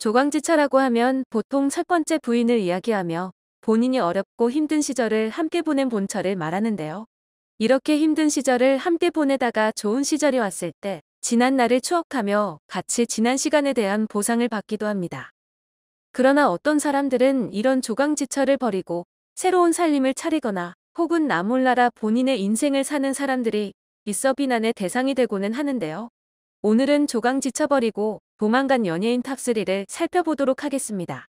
조강지처라고 하면 보통 첫 번째 부인을 이야기하며 본인이 어렵고 힘든 시절을 함께 보낸 본처를 말하는데요. 이렇게 힘든 시절을 함께 보내다가 좋은 시절이 왔을 때 지난 날을 추억하며 같이 지난 시간에 대한 보상을 받기도 합니다. 그러나 어떤 사람들은 이런 조강지처를 버리고 새로운 살림을 차리거나 혹은 나 몰라라 본인의 인생을 사는 사람들이 있어 비난의 대상이 되고는 하는데요. 오늘은 조강지쳐버리고 도망간 연예인 탑3를 살펴보도록 하겠습니다.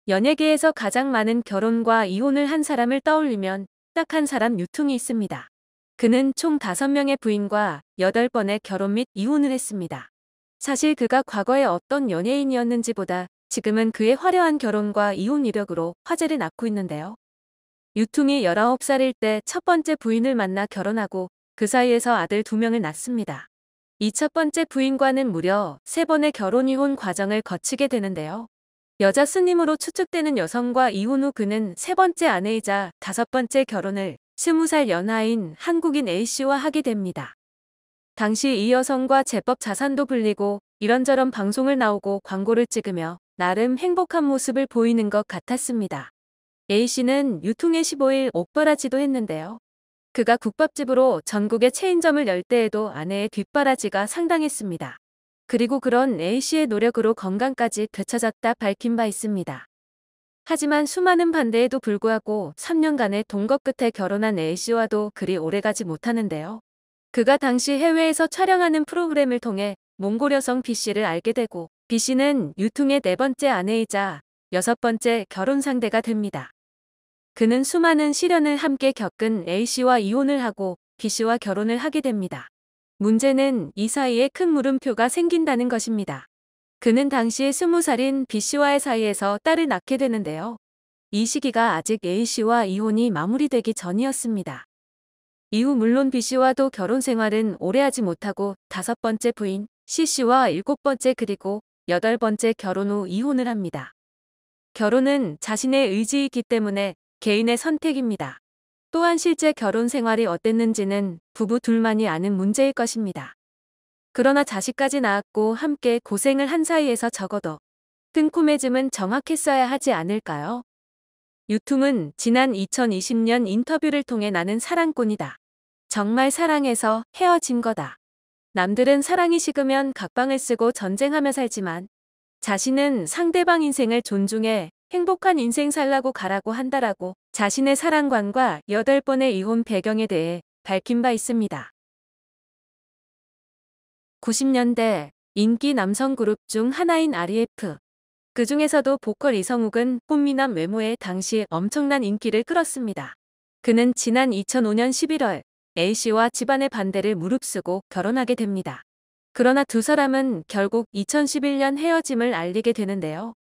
연예계에서 가장 많은 결혼과 이혼을 한 사람을 떠올리면 딱 한 사람 유퉁이 있습니다. 그는 총 5명의 부인과 8번의 결혼 및 이혼을 했습니다. 사실 그가 과거에 어떤 연예인이었는지보다 지금은 그의 화려한 결혼과 이혼 이력으로 화제를 낳고 있는데요. 유퉁이 19살일 때 첫 번째 부인을 만나 결혼하고 그 사이에서 아들 2명을 낳습니다. 이 첫 번째 부인과는 무려 3번의 결혼 이혼 과정을 거치게 되는데요. 여자 스님으로 추측되는 여성과 이혼 후 그는 3번째 아내이자 5번째 결혼을 20살 연하인 한국인 A씨와 하게 됩니다. 당시 이 여성과 제법 자산도 불리고 이런저런 방송을 나오고 광고를 찍으며 나름 행복한 모습을 보이는 것 같았습니다. A씨는 유퉁의 15일 옥바라지도 했는데요. 그가 국밥집으로 전국에 체인점을 열 때에도 아내의 뒷바라지가 상당했습니다. 그리고 그런 A씨의 노력으로 건강까지 되찾았다 밝힌 바 있습니다. 하지만 수많은 반대에도 불구하고 3년간의 동거 끝에 결혼한 A씨와도 그리 오래가지 못하는데요. 그가 당시 해외에서 촬영하는 프로그램을 통해 몽골 여성 B씨를 알게 되고 B씨는 유퉁의 4번째 아내이자 6번째 결혼 상대가 됩니다. 그는 수많은 시련을 함께 겪은 A씨와 이혼을 하고 B씨와 결혼을 하게 됩니다. 문제는 이 사이에 큰 물음표가 생긴다는 것입니다. 그는 당시 20살인 B씨와의 사이에서 딸을 낳게 되는데요. 이 시기가 아직 A씨와 이혼이 마무리되기 전이었습니다. 이후 물론 B씨와도 결혼 생활은 오래 하지 못하고 5번째 부인 C씨와 7번째 그리고 8번째 결혼 후 이혼을 합니다. 결혼은 자신의 의지이기 때문에 개인의 선택입니다. 또한 실제 결혼 생활이 어땠는지는 부부 둘만이 아는 문제일 것입니다. 그러나 자식까지 낳았고 함께 고생을 한 사이에서 적어도 끊고 맺음은 정확했어야 하지 않을까요? 유퉁은 지난 2020년 인터뷰를 통해 나는 사랑꾼이다. 정말 사랑해서 헤어진 거다. 남들은 사랑이 식으면 각방을 쓰고 전쟁하며 살지만 자신은 상대방 인생을 존중해 행복한 인생 살라고 가라고 한다라고 자신의 사랑관과 8번의 이혼 배경에 대해 밝힌 바 있습니다. 90년대 인기 남성 그룹 중 하나인 REF. 그 중에서도 보컬 이성욱은 꽃미남 외모에 당시 엄청난 인기를 끌었습니다. 그는 지난 2005년 11월 A씨와 집안의 반대를 무릅쓰고 결혼하게 됩니다. 그러나 두 사람은 결국 2011년 헤어짐을 알리게 되는데요.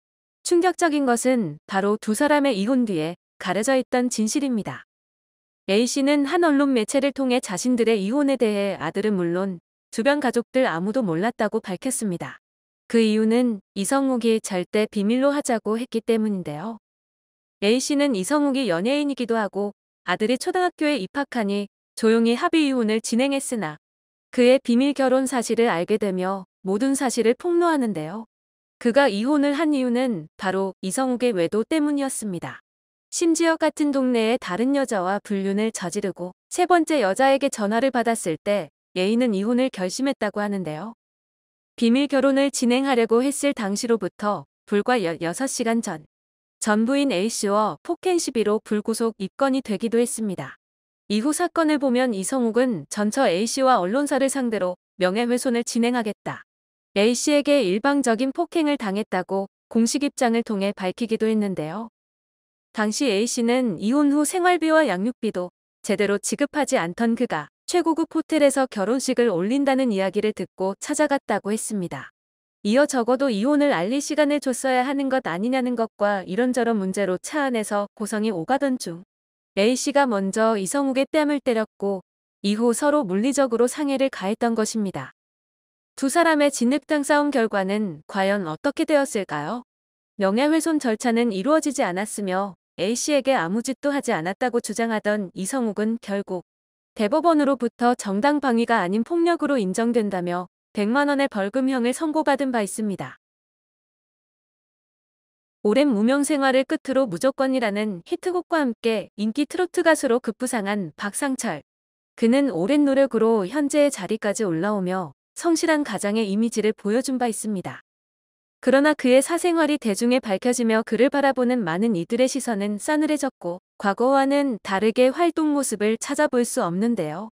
충격적인 것은 바로 두 사람의 이혼 뒤에 가려져 있던 진실입니다. A씨는 한 언론 매체를 통해 자신들의 이혼에 대해 아들은 물론 주변 가족들 아무도 몰랐다고 밝혔습니다. 그 이유는 이성욱이 절대 비밀로 하자고 했기 때문인데요. A씨는 이성욱이 연예인이기도 하고 아들이 초등학교에 입학하니 조용히 합의 이혼을 진행했으나 그의 비밀 결혼 사실을 알게 되며 모든 사실을 폭로하는데요. 그가 이혼을 한 이유는 바로 이성욱의 외도 때문이었습니다. 심지어 같은 동네의 다른 여자와 불륜을 저지르고 3번째 여자에게 전화를 받았을 때 A는 이혼을 결심했다고 하는데요. 비밀 결혼을 진행하려고 했을 당시로부터 불과 16시간 전 부인 A씨와 폭행 시비로 불구속 입건이 되기도 했습니다. 이후 사건을 보면 이성욱은 전처 A씨와 언론사를 상대로 명예훼손을 진행하겠다. A씨에게 일방적인 폭행을 당했다고 공식 입장을 통해 밝히기도 했는데요. 당시 A씨는 이혼 후 생활비와 양육비도 제대로 지급하지 않던 그가 최고급 호텔에서 결혼식을 올린다는 이야기를 듣고 찾아갔다고 했습니다. 이어 적어도 이혼을 알릴 시간을 줬어야 하는 것 아니냐는 것과 이런저런 문제로 차 안에서 고성이 오가던 중 A씨가 먼저 이성욱의 뺨을 때렸고 이후 서로 물리적으로 상해를 가했던 것입니다. 두 사람의 진흙탕 싸움 결과는 과연 어떻게 되었을까요? 명예훼손 절차는 이루어지지 않았으며 A씨에게 아무 짓도 하지 않았다고 주장하던 이성욱은 결국 대법원으로부터 정당방위가 아닌 폭력으로 인정된다며 100만 원의 벌금형을 선고받은 바 있습니다. 오랜 무명 생활을 끝으로 무조건이라는 히트곡과 함께 인기 트로트 가수로 급부상한 박상철. 그는 오랜 노력으로 현재의 자리까지 올라오며 성실한 가장의 이미지를 보여준 바 있습니다. 그러나 그의 사생활이 대중에 밝혀지며 그를 바라보는 많은 이들의 시선은 싸늘해졌고 과거와는 다르게 활동 모습을 찾아볼 수 없는데요.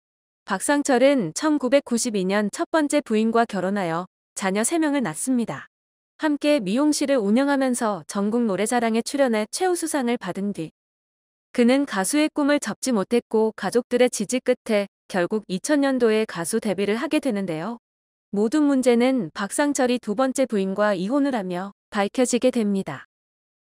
박상철은 1992년 첫 번째 부인과 결혼하여 자녀 3명을 낳습니다. 함께 미용실을 운영하면서 전국 노래자랑에 출연해 최우수상을 받은 뒤 그는 가수의 꿈을 접지 못했고 가족들의 지지 끝에 결국 2000년도에 가수 데뷔를 하게 되는데요. 모든 문제는 박상철이 두 번째 부인과 이혼을 하며 밝혀지게 됩니다.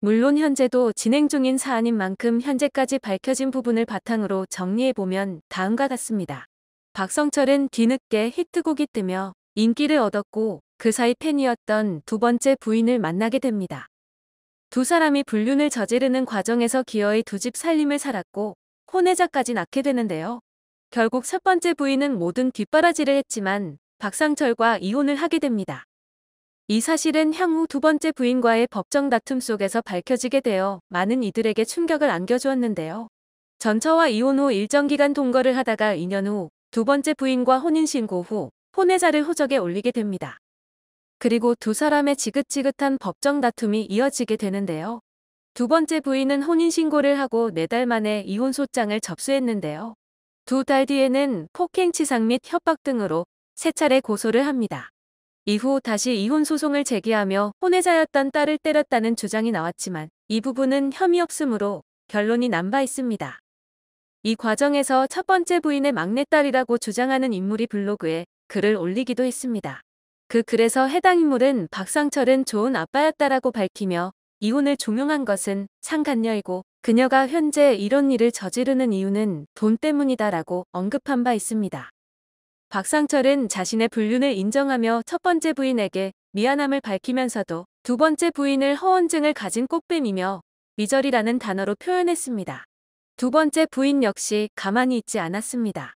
물론 현재도 진행 중인 사안인 만큼 현재까지 밝혀진 부분을 바탕으로 정리해보면 다음과 같습니다. 박상철은 뒤늦게 히트곡이 뜨며 인기를 얻었고 그 사이 팬이었던 두 번째 부인을 만나게 됩니다. 두 사람이 불륜을 저지르는 과정에서 기어이 두 집 살림을 살았고 혼외자까지 낳게 되는데요. 결국 첫 번째 부인은 모든 뒷바라지를 했지만 박상철과 이혼을 하게 됩니다. 이 사실은 향후 두 번째 부인과의 법정 다툼 속에서 밝혀지게 되어 많은 이들에게 충격을 안겨주었는데요. 전처와 이혼 후 일정 기간 동거를 하다가 2년 후 두 번째 부인과 혼인신고 후 혼외자를 호적에 올리게 됩니다. 그리고 두 사람의 지긋지긋한 법정 다툼이 이어지게 되는데요. 두 번째 부인은 혼인신고를 하고 4달 만에 이혼 소장을 접수했는데요. 2달 뒤에는 폭행치상 및 협박 등으로 3차례 고소를 합니다. 이후 다시 이혼 소송을 제기하며 혼외자였던 딸을 때렸다는 주장이 나왔지만 이 부분은 혐의 없음으로 결론이 난 바 있습니다. 이 과정에서 첫 번째 부인의 막내딸이라고 주장하는 인물이 블로그에 글을 올리기도 했습니다. 그 글에서 해당 인물은 박상철은 좋은 아빠였다라고 밝히며 이혼을 종용한 것은 상간녀이고 그녀가 현재 이런 일을 저지르는 이유는 돈 때문이다라고 언급한 바 있습니다. 박상철은 자신의 불륜을 인정하며 첫 번째 부인에게 미안함을 밝히면서도 두 번째 부인을 허언증을 가진 꽃뱀이며 미절이라는 단어로 표현했습니다. 두 번째 부인 역시 가만히 있지 않았습니다.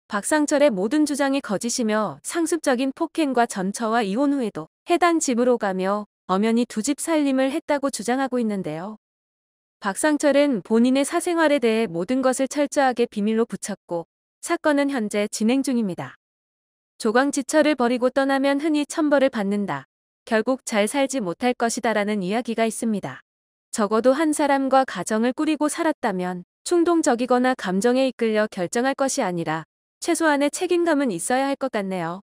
박상철의 모든 주장이 거짓이며 상습적인 폭행과 전처와 이혼 후에도 해당 집으로 가며 엄연히 두 집 살림을 했다고 주장하고 있는데요. 박상철은 본인의 사생활에 대해 모든 것을 철저하게 비밀로 붙였고 사건은 현재 진행 중입니다. 조광지철을 버리고 떠나면 흔히 천벌을 받는다. 결국 잘 살지 못할 것이다라는 이야기가 있습니다. 적어도 한 사람과 가정을 꾸리고 살았다면 충동적이거나 감정에 이끌려 결정할 것이 아니라 최소한의 책임감은 있어야 할 것 같네요.